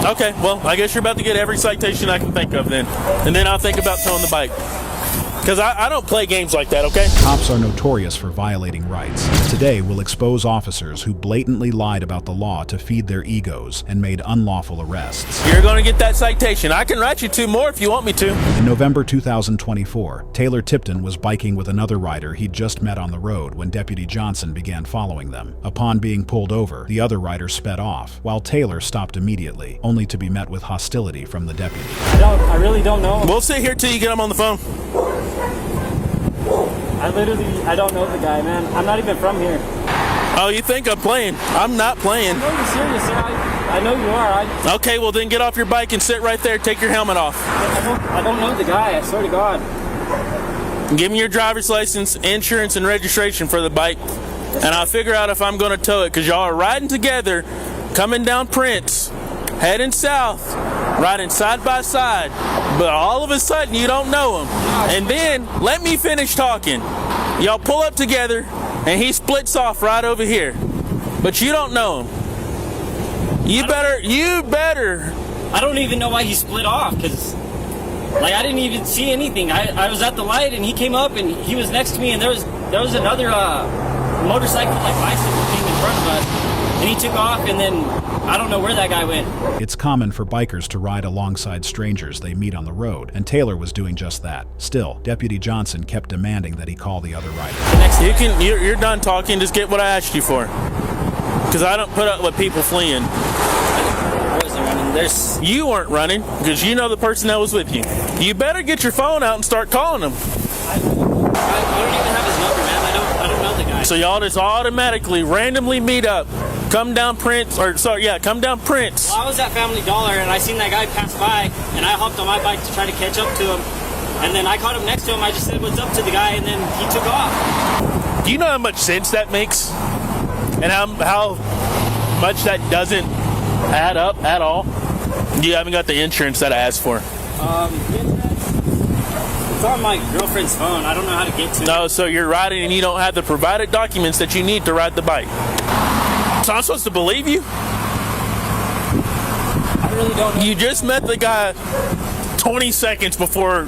Okay, well, I guess you're about to get every citation I can think of then. And then I'll think about towing the bike. Because I don't play games like that, okay? Cops are notorious for violating rights. Today, we'll expose officers who blatantly lied about the law to feed their egos and made unlawful arrests. You're going to get that citation. I can write you 2 more if you want me to. In November 2024, Taylor Tipton was biking with another rider he'd just met on the road when Deputy Johnson began following them. Upon being pulled over, the other rider sped off, while Taylor stopped immediately, only to be met with hostility from the deputy. I really don't know him. We'll sit here till you get him on the phone. I don't know the guy, man. I'm not even from here. Oh, you think I'm playing? I'm not playing. No, you're serious, sir. I know you are. Okay, well then get off your bike and sit right there. Take your helmet off. I don't know the guy, I swear to God. Give me your driver's license, insurance, and registration for the bike, and I'll figure out if I'm going to tow it, because y'all are riding together, coming down Prince, heading south, riding side by side, but all of a sudden you don't know him. And then, let me finish talking. Y'all pull up together, and he splits off right over here, but you don't know him. You better. I don't even know why he split off, because like I didn't even see anything. I was at the light and he came up and he was next to me, and there was another motorcycle like bicycle came in front of us, and he took off, and then I don't know where that guy went. It's common for bikers to ride alongside strangers they meet on the road, and Taylor was doing just that. Still, Deputy Johnson kept demanding that he call the other rider. You're done talking. Just get what I asked you for, because I don't put up with people fleeing. I wasn't running. You weren't running, because you know the person that was with you. You better get your phone out and start calling him. I don't even have his number, man. I don't know the guy. So y'all just automatically, randomly meet up. Come down Prince. Come down Prince. Well, I was at Family Dollar and I seen that guy pass by, and I hopped on my bike to try to catch up to him. And then I caught him next to him. I just said what's up to the guy, and then he took off. Do you know how much sense that makes? And how much that doesn't add up at all? You haven't got the insurance that I asked for. It's on my girlfriend's phone. I don't know how to get to it. No, so you're riding and you don't have the provided documents that you need to ride the bike. So I'm supposed to believe you? I really don't know. You just met the guy 20 seconds before,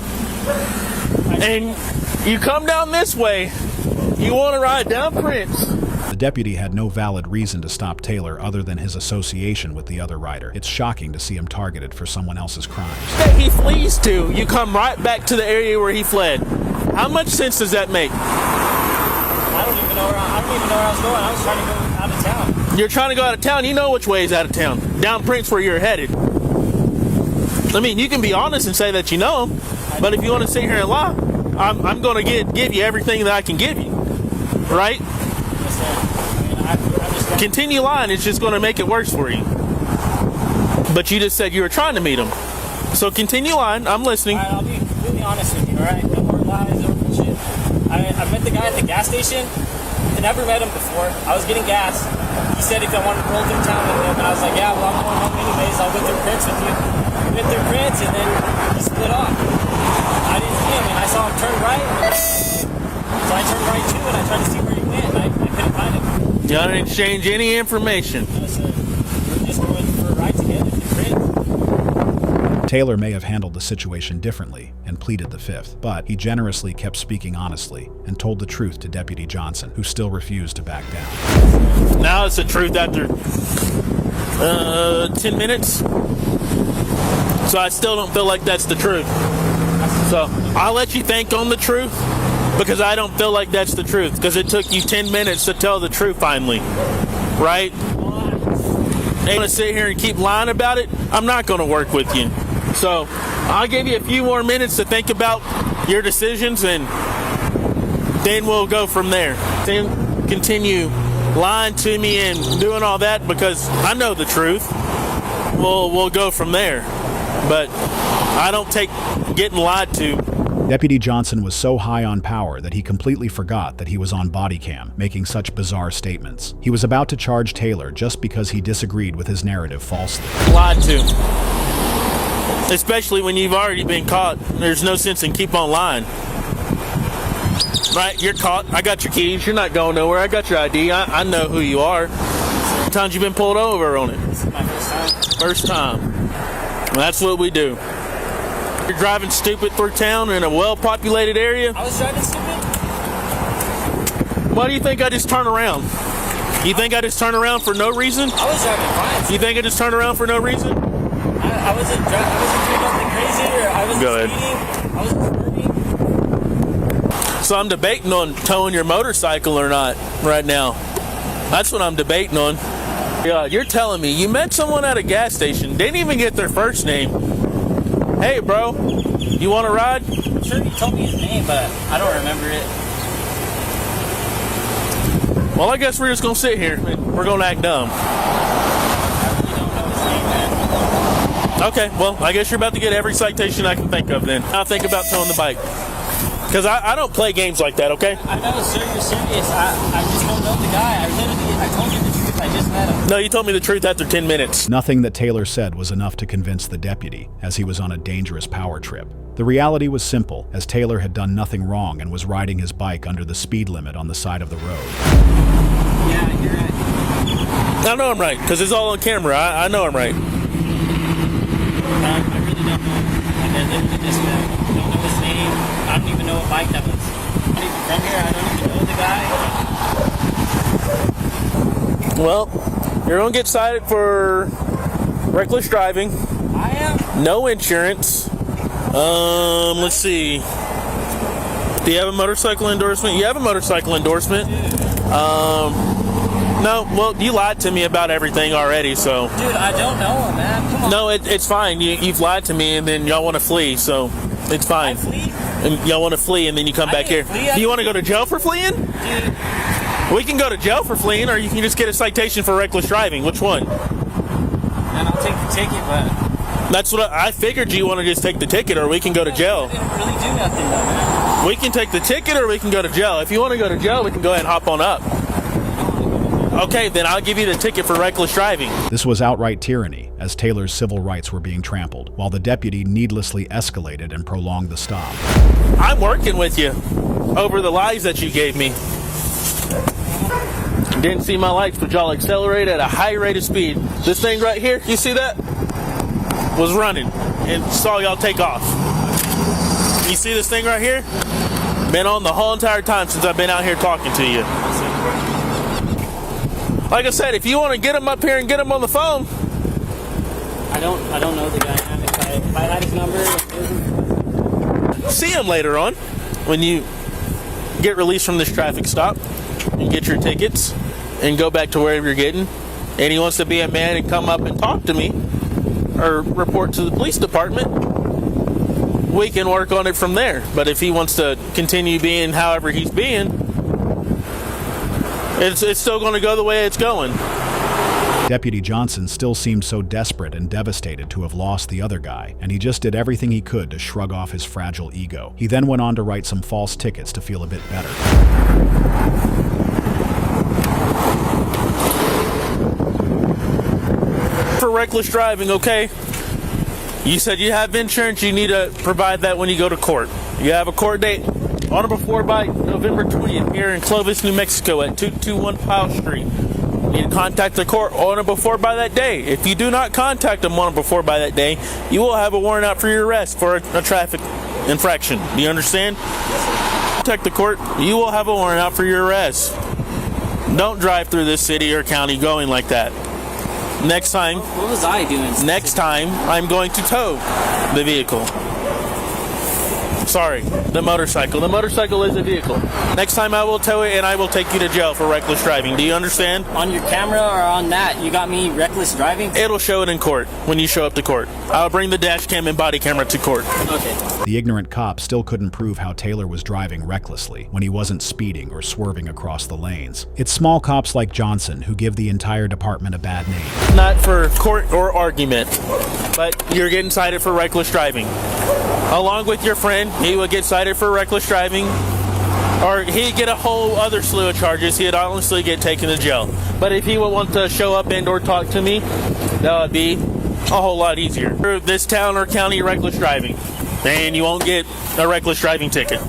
and you come down this way. You want to ride down Prince. The deputy had no valid reason to stop Taylor other than his association with the other rider. It's shocking to see him targeted for someone else's crimes. That he flees to, you come right back to the area where he fled. How much sense does that make? I don't even know where I was going. I was trying to go out of town. You're trying to go out of town. You know which way is out of town. Down Prince where you're headed. I mean, you can be honest and say that you know him, but if you want to sit here and lie, I'm going to give you everything that I can give you. Right? Continue lying. It's just going to make it worse for you. But you just said you were trying to meet him. So continue lying. I'm listening. All right, I'll be completely honest with you, all right? No more lies, no more shit. I met the guy at the gas station. I never met him before. I was getting gas. He said if I wanted to roll through town with him, and I was like, yeah, well, I'm going home anyways. I'll go through Prince with you. We went through Prince, and then he split off. I didn't see him, and I saw him turn right. So I turned right too, and I tried to see where he went, and I couldn't find him. You don't exchange any information. No, sir. We're just going for a ride together through Prince. Taylor may have handled the situation differently and pleaded the fifth, but he generously kept speaking honestly and told the truth to Deputy Johnson, who still refused to back down. Now it's the truth after 10 minutes. So I still don't feel like that's the truth. So I'll let you think on the truth, because I don't feel like that's the truth, because it took you 10 minutes to tell the truth finally, right? And you want to sit here and keep lying about it? I'm not going to work with you. So I'll give you a few more minutes to think about your decisions, and then we'll go from there. Then continue lying to me and doing all that, because I know the truth. We'll go from there. But I don't take getting lied to. Deputy Johnson was so high on power that he completely forgot that he was on body cam, making such bizarre statements. He was about to charge Taylor just because he disagreed with his narrative falsely. Lied to. Especially when you've already been caught. There's no sense in keep on lying. Right, you're caught. I got your keys. You're not going nowhere. I got your ID. I know who you are. How many times you been pulled over on it? This is my first time. First time. That's what we do. You're driving stupid through town in a well-populated area. I was driving stupid? Why do you think I just turn around? You think I just turn around for no reason? I was driving fine. You think I just turn around for no reason? I wasn't doing nothing crazy, or I wasn't Go ahead. speeding. I wasn't swerving. So I'm debating on towing your motorcycle or not right now. That's what I'm debating on. Yeah, you're telling me you met someone at a gas station, didn't even get their first name. Hey, bro, you want to ride? I'm sure you told me his name, but I don't remember it. Well, I guess we're just going to sit here and we're going to act dumb. I really don't know his name, man. Okay, well, I guess you're about to get every citation I can think of then. I'll think about towing the bike. Because I don't play games like that, okay? I know, sir, you're serious. I just don't know the guy. I told you the truth. I just met him. No, you told me the truth after 10 minutes. Nothing that Taylor said was enough to convince the deputy, as he was on a dangerous power trip. The reality was simple, as Taylor had done nothing wrong and was riding his bike under the speed limit on the side of the road. Yeah, you're right. I know I'm right, because it's all on camera. I know I'm right. I really don't know. Like, I literally just met him. I don't know his name. I don't even know what bike that was. I'm not even from here. I don't even know the guy. Well, you're going to get cited for reckless driving. I am? No insurance. Let's see. Do you have a motorcycle endorsement? You have a motorcycle endorsement. No, well, you lied to me about everything already, so. Dude, I don't know him, man. Come on. No, it's fine. You've lied to me, and then y'all want to flee, so it's fine. I flee? And y'all want to flee, and then you come back here. Flee. Do you want to go to jail for fleeing? Dude. We can go to jail for fleeing, or you can just get a citation for reckless driving. Which one? And I'll take the ticket, but That's what I figured. You want to just take the ticket, or we can go to jail. I didn't really do nothing, though, man. We can take the ticket, or we can go to jail. If you want to go to jail, we can go ahead and hop on up. Okay, then I'll give you the ticket for reckless driving. This was outright tyranny, as Taylor's civil rights were being trampled, while the deputy needlessly escalated and prolonged the stop. I'm working with you over the lies that you gave me. Didn't see my lights, but y'all accelerated at a high rate of speed. This thing right here, you see that? Was running and saw y'all take off. You see this thing right here? Been on the whole entire time since I've been out here talking to you. Like I said, if you want to get him up here and get him on the phone. I don't know the guy, man. If I had his number, See him later on when you get released from this traffic stop and get your tickets and go back to wherever you're getting. And he wants to be a man and come up and talk to me or report to the police department, we can work on it from there. But if he wants to continue being however he's being, it's still going to go the way it's going. Deputy Johnson still seemed so desperate and devastated to have lost the other guy, and he just did everything he could to shrug off his fragile ego. He then went on to write some false tickets to feel a bit better. For reckless driving, okay? You said you have insurance, you need to provide that when you go to court. You have a court date on or before by November 20th here in Clovis, New Mexico at 221 Powell Street. You need to contact the court on or before by that day. If you do not contact them on or before by that day, you will have a warrant out for your arrest for a traffic infraction. Do you understand? Contact the court, you will have a warrant out for your arrest. Don't drive through this city or county going like that. Next time, what was I doing? next time, I'm going to tow the vehicle. Sorry, the motorcycle. The motorcycle is a vehicle. Next time I will tow it and I will take you to jail for reckless driving. Do you understand? On your camera or on that, you got me reckless driving? It'll show it in court when you show up to court. I'll bring the dash cam and body camera to court. Okay. The ignorant cop still couldn't prove how Taylor was driving recklessly when he wasn't speeding or swerving across the lanes. It's small cops like Johnson who give the entire department a bad name. Not for court or argument, but you're getting cited for reckless driving. Along with your friend, he would get cited for reckless driving, or he'd get a whole other slew of charges. He'd honestly get taken to jail. But if he would want to show up and or talk to me, that would be a whole lot easier. For this town or county reckless driving, and you won't get a reckless driving ticket.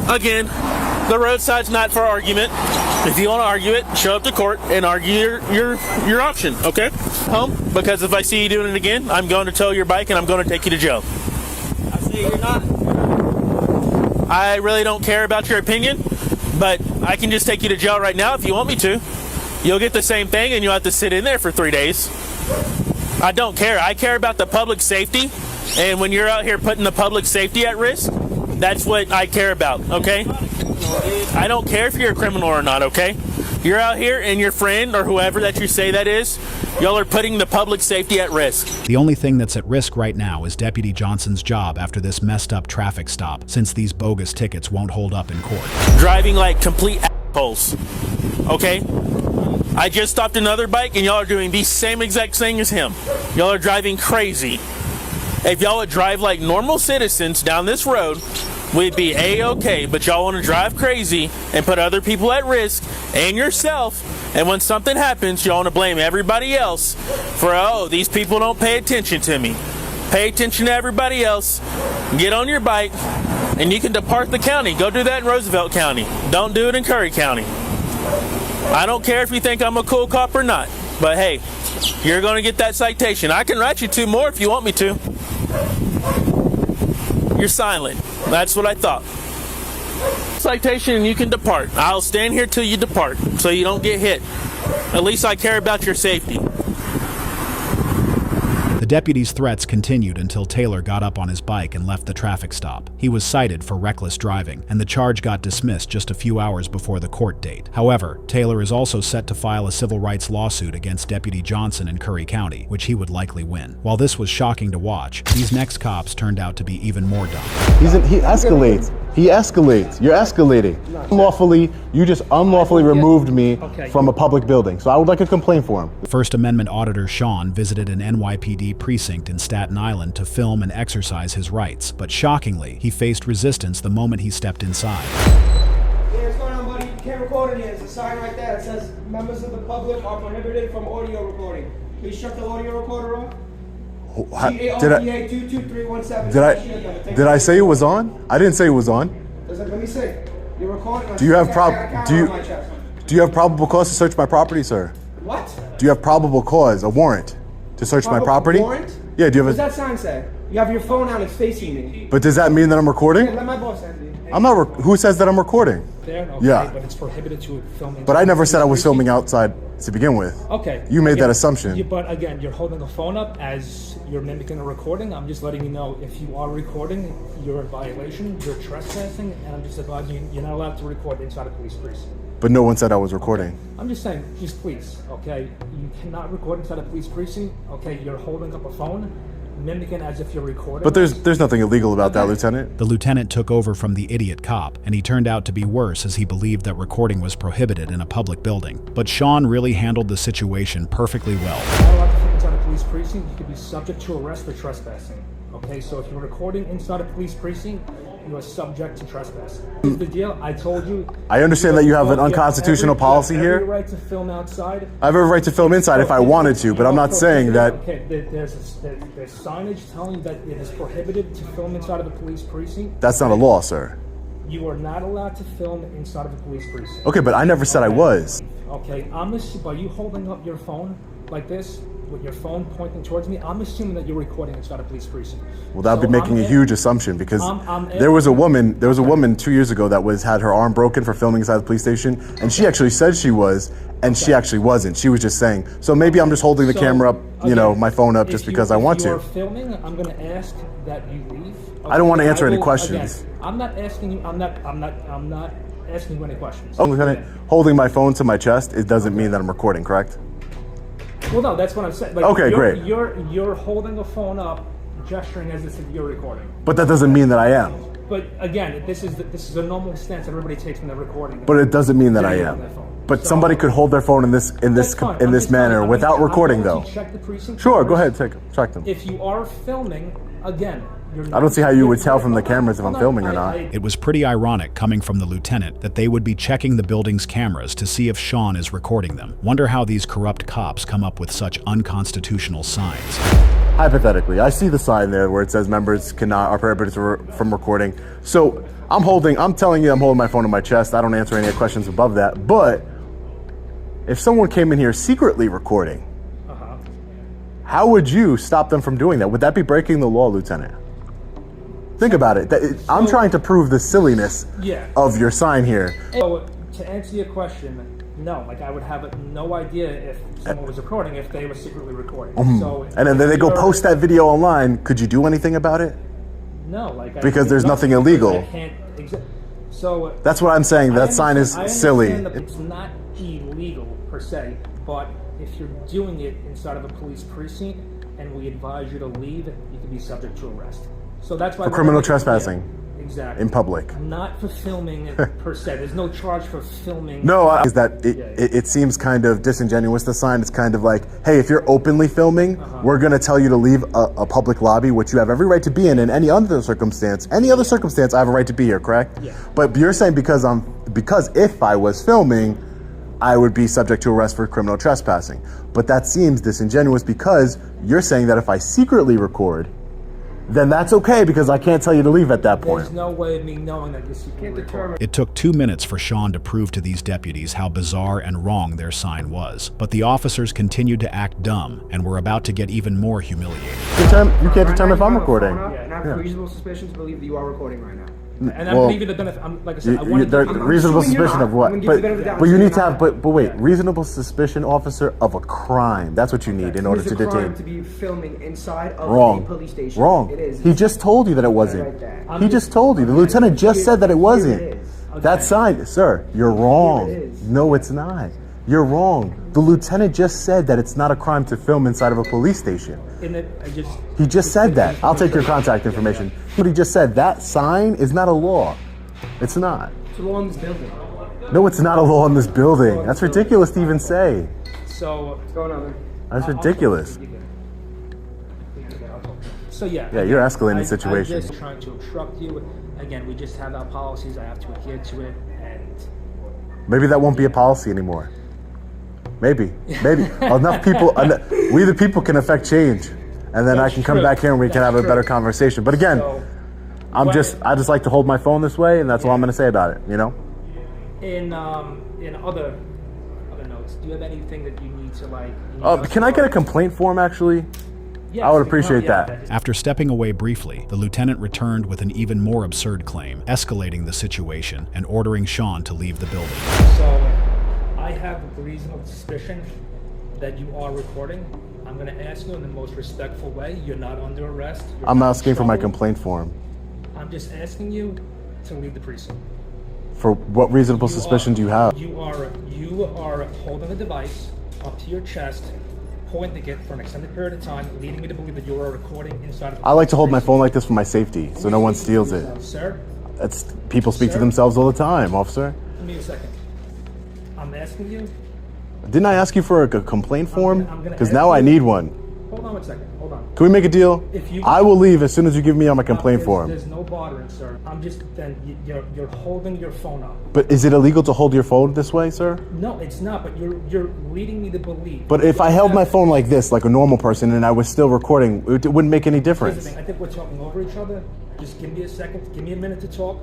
Again, the roadside's not for argument. If you want to argue it, show up to court and argue your option, okay? Home, because if I see you doing it again, I'm going to tow your bike and I'm going to take you to jail. I say you're not. I really don't care about your opinion, but I can just take you to jail right now if you want me to. You'll get the same thing and you'll have to sit in there for 3 days. I don't care. I care about the public safety, and when you're out here putting the public safety at risk, that's what I care about, okay? I don't care if you're a criminal or not, okay? You're out here and your friend or whoever that you say that is, y'all are putting the public safety at risk. The only thing that's at risk right now is Deputy Johnson's job after this messed up traffic stop, since these bogus tickets won't hold up in court. Driving like complete assholes, okay? I just stopped another bike and y'all are doing the same exact thing as him. Y'all are driving crazy. If y'all would drive like normal citizens down this road, we'd be A-okay, but y'all want to drive crazy and put other people at risk and yourself, and when something happens, y'all want to blame everybody else for, oh, these people don't pay attention to me. Pay attention to everybody else, get on your bike, and you can depart the county. Go do that in Roosevelt County. Don't do it in Curry County. I don't care if you think I'm a cool cop or not, but hey, you're going to get that citation. I can write you 2 more if you want me to. You're silent. That's what I thought. Citation and you can depart. I'll stand here till you depart so you don't get hit. At least I care about your safety. The deputy's threats continued until Taylor got up on his bike and left the traffic stop. He was cited for reckless driving, and the charge got dismissed just a few hours before the court date. However, Taylor is also set to file a civil rights lawsuit against Deputy Johnson in Curry County, which he would likely win. While this was shocking to watch, these next cops turned out to be even more dumb. He escalates. He escalates. You're escalating. Unlawfully, you just unlawfully removed me from a public building. So I would like a complaint for him. First Amendment Auditor Sean visited an NYPD precinct in Staten Island to film and exercise his rights, but shockingly, he faced resistance the moment he stepped inside. Hey, what's going on, buddy? You can't record in here. There's a sign right there. It says members of the public are prohibited from audio recording. Please shut the audio recorder off. Did I say it was on? I didn't say it was on. Let me see. You're recording. Do you have probable cause to search my property, sir? What? Do you have probable cause, a warrant, to search my property? Warrant? Yeah. Do you have What does that sign say? You have your phone out. It's facing me. But does that mean that I'm recording? Hey, let my boss answer you. I'm not. Who says that I'm recording? Okay, yeah. But it's prohibited to film. But I never said I was filming outside to begin with. Okay. You made that assumption. But again, you're holding a phone up as you're mimicking a recording. I'm just letting you know if you are recording, you're in violation. You're trespassing, and I'm just advising you you're not allowed to record inside a police precinct. But no one said I was recording. I'm just saying, just please, okay? You cannot record inside a police precinct. Okay, you're holding up a phone, mimicking as if you're recording. But there's nothing illegal about that, Lieutenant. The lieutenant took over from the idiot cop, and he turned out to be worse as he believed that recording was prohibited in a public building. But Sean really handled the situation perfectly well. You're not allowed to film inside a police precinct. You could be subject to arrest for trespassing. Okay, so if you're recording inside a police precinct, you are subject to trespassing. Here's the deal. I told you. I understand that you have an unconstitutional policy here. You have every right to film outside. I have every right to film inside if I wanted to, but I'm not saying that. Okay, there's signage telling you that it is prohibited to film inside of a police precinct. That's not a law, sir. You are not allowed to film inside of a police precinct. Okay, but I never said I was. Okay, by you holding up your phone like this, with your phone pointing towards me, I'm assuming that you're recording inside a police precinct. Well, that would be making a huge assumption because there was a woman 2 years ago that had her arm broken for filming inside the police station, and she actually said she was, and she actually wasn't. She was just saying, so maybe I'm just holding the camera up, my phone up just because I want to. If you're filming, I'm going to ask that you leave. Okay? I don't want to answer any questions. Again, I'm not asking you. I'm not asking you any questions. Oh, Lieutenant, holding my phone to my chest, it doesn't mean that I'm recording, correct? Well, no, that's what I'm saying. Like, okay, great. You're holding a phone up, gesturing as if you're recording. But that doesn't mean that I am. But again, this is a normal stance that everybody takes when they're recording. But it doesn't mean that I am. But somebody could hold their phone in this manner without recording, though. Check the precinct. Sure, go ahead, check them. If you are filming, again. I don't see how you would tell from the cameras if I'm filming or not. It was pretty ironic coming from the lieutenant that they would be checking the building's cameras to see if Sean is recording them. Wonder how these corrupt cops come up with such unconstitutional signs. Hypothetically, I see the sign there where it says members are prohibited from recording. So I'm telling you, I'm holding my phone to my chest. I don't answer any questions above that. But if someone came in here secretly recording, how would you stop them from doing that? Would that be breaking the law, Lieutenant? Think about it. I'm trying to prove the silliness of your sign here. So, to answer your question, no. Like, I would have no idea if someone was recording if they were secretly recording. So, and then they go post that video online. Could you do anything about it? No, like because there's nothing illegal. I can't so that's what I'm saying. That sign is silly. It's not illegal per se, but if you're doing it inside of a police precinct and we advise you to leave, you can be subject to arrest. So that's why for criminal trespassing. Exactly. In public. Not for filming per se. There's no charge for filming. No, is that it seems kind of disingenuous, the sign. It's kind of like, hey, if you're openly filming, we're going to tell you to leave a public lobby, which you have every right to be in any other circumstance. Any other circumstance, I have a right to be here, correct? Yeah. But you're saying because if I was filming, I would be subject to arrest for criminal trespassing. But that seems disingenuous because you're saying that if I secretly record, then that's okay because I can't tell you to leave at that point. There's no way of me knowing that you can't determine. It took 2 minutes for Sean to prove to these deputies how bizarre and wrong their sign was. But the officers continued to act dumb and were about to get even more humiliated. You can't determine if I'm recording. And I have reasonable suspicion to believe that you are recording right now. And I'm believing the benefit. Like I said, I want the to reasonable suspicion of what? But you need to have. But wait, Yeah. reasonable suspicion, officer, of a crime. That's what you need in order to It's a crime detain. to be filming inside of Wrong. a police station. Wrong. It is. He just told you that it wasn't. Right there. He just told you. The lieutenant just said that it wasn't. It is. That sign, sir, you're wrong. It is. No, it's not. You're wrong. The lieutenant just said that it's not a crime to film inside of a police station. He just said that. I'll take your contact information. But he just said that sign is not a law. It's not. It's a law in this building. No, it's not a law in this building. That's ridiculous to even say. So What's going on, man? That's ridiculous. So yeah. Yeah, you're escalating the situation. I'm just trying to obstruct you. Again, we just have our policies. I have to adhere to it, and Maybe that won't be a policy anymore. Maybe. Enough people, we the people can affect change. And then I can come back here and we can have a better conversation. But again, I just like to hold my phone this way, and that's all I'm going to say about it, you know? In other notes, do you have anything that you need to like? Can I get a complaint form, actually? Yes, I would appreciate that. After stepping away briefly, the lieutenant returned with an even more absurd claim, escalating the situation and ordering Sean to leave the building. So, I have a reasonable suspicion that you are recording. I'm going to ask you in the most respectful way. You're not under arrest. I'm asking for my complaint form. I'm just asking you to leave the precinct. For what reasonable suspicion do you have? You are holding a device up to your chest, pointing it for an extended period of time, leading me to believe that you are recording inside of the I like to hold my phone like this for my safety, so no one steals it. Sir? People speak to themselves all the time, officer. Give me a second. I'm asking you. Didn't I ask you for a complaint form? I'm gonna Because ask now I you- need one. Hold on one second. Hold on. Can we make a deal? I will leave as soon as you give me on my complaint form. There's no bartering, sir. I'm just you're holding your phone up. But is it illegal to hold your phone this way, sir? No, it's not. But you're leading me to believe. But if I held my phone like this, like a normal person, and I was still recording, it wouldn't make any Here's the difference. thing. I think we're talking over each other. Just give me a second. Give me a minute to talk.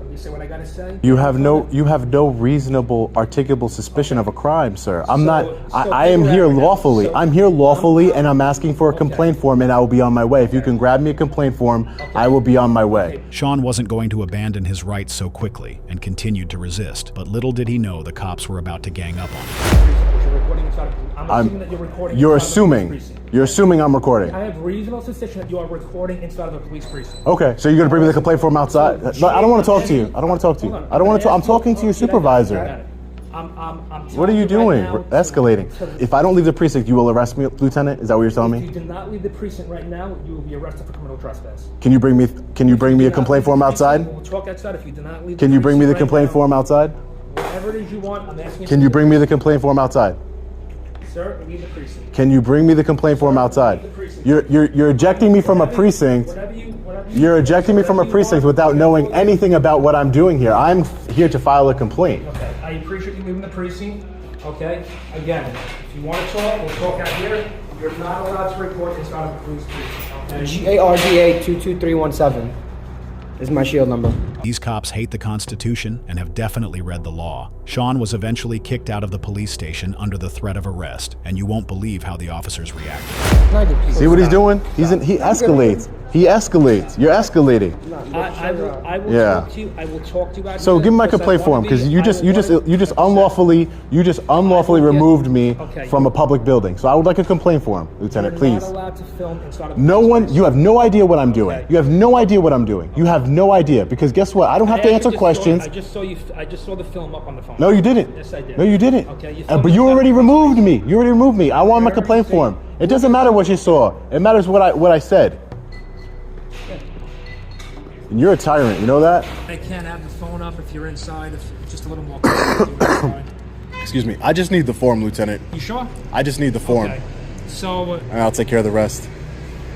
Let me say what I gotta say. You have no reasonable, articulable suspicion of a crime, sir. I am here lawfully. I'm here lawfully, and I'm asking for a complaint form, and I will be on my way. If you can grab me a complaint form, I will be on my way. Sean wasn't going to abandon his rights so quickly and continued to resist, but little did he know the cops were about to gang up on him. You're recording inside of- I'm assuming that you're recording. You're inside of a police assuming. precinct. You're assuming I'm recording. I have reasonable suspicion that you are recording inside of a police precinct. Okay, so you're gonna bring me the complaint form outside? No, I don't want to talk to you. I don't want to talk to you. Hold on. I don't want to. I'm talking to your Get it. supervisor. I'm What are you telling doing? right We're now escalating. If I don't leave the precinct, you will arrest me, Lieutenant? Is that what you're telling If you me? do not leave the precinct right now, you will be arrested for criminal trespass. Can you bring me a complaint form outside? We'll talk outside. If you do not leave. Can you bring me the precinct complaint right form outside? now, whatever it is you want, I'm asking. Can you bring me the complaint form outside? Sir, leave the precinct. Can you bring me the complaint form outside? You're ejecting me from a precinct. Whatever you You're ejecting me from a precinct without knowing anything about what I'm doing here. I'm here to file a complaint. Okay, I appreciate you leaving the precinct. Okay, again, if you want to talk, we'll talk out here. You're not allowed to record inside of a police precinct. Okay. GARDA 22317 is my shield number. These cops hate the Constitution and have definitely read the law. Sean was eventually kicked out of the police station under the threat of arrest, and you won't believe how the officers reacted. See what he's doing? He escalates. He escalates. You're escalating. I will Yeah. talk to you. I will talk to you about So it give me my because I complaint wanna form, because be- you just unlawfully removed me from a public building. So I would like a complaint form, Lieutenant, You're please. not allowed to film inside of No police one, station. you have no idea what I'm doing. Okay. You have no idea what I'm doing. You have no idea, because guess what? I don't have to I answer just questions. I just saw you. I just saw the film up on the phone. No, you didn't. Yes, I did. No, you didn't. Okay, you But filmed you already yourself. removed me. You already removed me. I want my Where complaint is it? form. It doesn't matter what you saw. It matters what I said. And you're a tyrant. You know that? I can't have the phone up if you're inside. If it's just a little more comfortable. Excuse me. I just need the form, Lieutenant. You sure? I just need the form, Okay. So and I'll take care of the rest.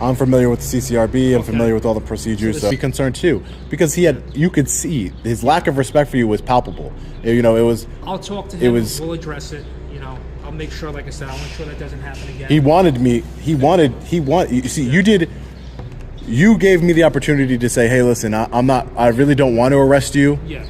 I'm familiar with the CCRB. I'm familiar with all the procedures. So be concerned too, because you could see his lack of respect for you was palpable. You know, it was. I'll talk to him. was- We'll address it. You know, I'll make sure. Like I said, I'll make sure that doesn't happen again. He wanted me. You see, you did. You gave me the opportunity to say, "Hey, listen, I really don't want to arrest you. Yeah.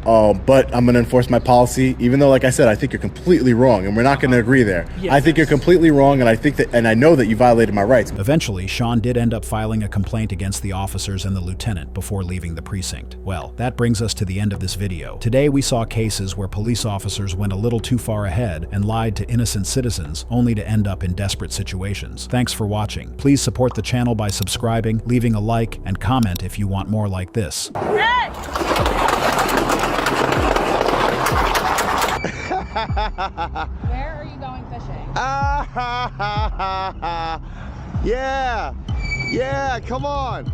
But I'm going to enforce my policy, even though, like I said, I think you're completely wrong, and we're not going to agree there. Yes, I think you're completely wrong, and I know that you violated my rights." Eventually, Sean did end up filing a complaint against the officers and the lieutenant before leaving the precinct. Well, that brings us to the end of this video. Today, we saw cases where police officers went a little too far ahead and lied to innocent citizens, only to end up in desperate situations. Thanks for watching. Please support the channel by subscribing, leaving a like, and comment if you want more like this. Where are you going fishing? Yeah, come on,